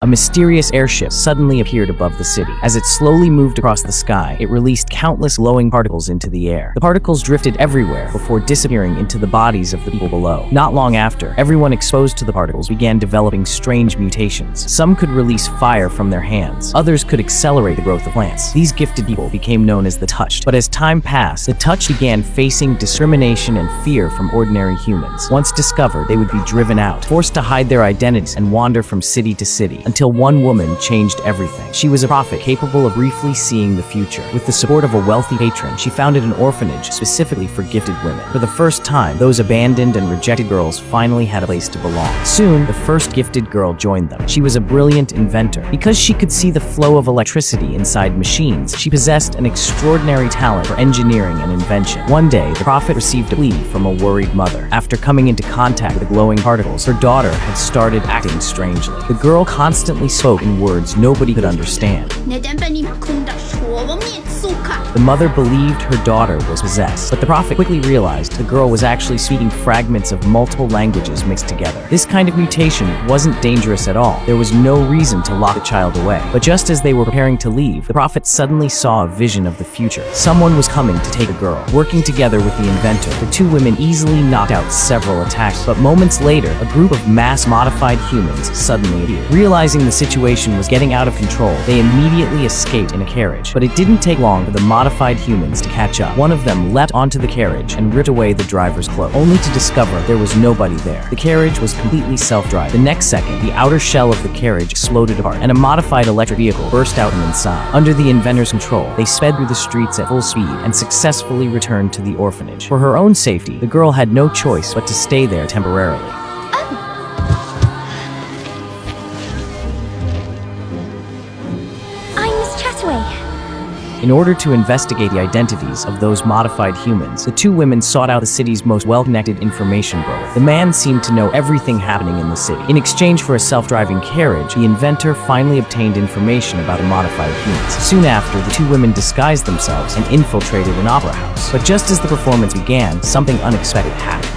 A mysterious airship suddenly appeared above the city. As it slowly moved across the sky, it released countless glowing particles into the air. The particles drifted everywhere before disappearing into the bodies of the people below. Not long after, everyone exposed to the particles began developing strange mutations. Some could release fire from their hands. Others could accelerate the growth of plants. These gifted people became known as the Touched. But as time passed, the Touched began facing discrimination and fear from ordinary humans. Once discovered, they would be driven out, forced to hide their identities and wander from city to city, until one woman changed everything. She was a prophet capable of briefly seeing the future. With the support of a wealthy patron, she founded an orphanage specifically for gifted women. For the first time, those abandoned and rejected girls finally had a place to belong. Soon, the first gifted girl joined them. She was a brilliant inventor. Because she could see the flow of electricity inside machines, she possessed an extraordinary talent for engineering and invention. One day, the prophet received a plea from a worried mother. After coming into contact with the glowing particles, her daughter had started acting strangely. The girl constantly spoke in words nobody could understand. The mother believed her daughter was possessed, but the prophet quickly realized the girl was actually speaking fragments of multiple languages mixed together. This kind of mutation wasn't dangerous at all. There was no reason to lock the child away. But just as they were preparing to leave, the prophet suddenly saw a vision of the future. Someone was coming to take a girl. Working together with the inventor, the two women easily knocked out several attacks. But moments later, a group of mass-modified humans suddenly appeared. Realizing the situation was getting out of control, they immediately escaped in a carriage. But it didn't take long for the modified humans to catch up. One of them leapt onto the carriage and ripped away the driver's cloak, only to discover there was nobody there. The carriage was completely self-driving. The next second, the outer shell of the carriage exploded apart, and a modified electric vehicle burst out from inside. Under the inventor's control, they sped through the streets at full speed and successfully returned to the orphanage. For her own safety, the girl had no choice but to stay there temporarily. I'm Miss Chataway. In order to investigate the identities of those modified humans, the two women sought out the city's most well-connected information broker. The man seemed to know everything happening in the city. In exchange for a self-driving carriage, the inventor finally obtained information about the modified humans. Soon after, the two women disguised themselves and infiltrated an opera house. But just as the performance began, something unexpected happened.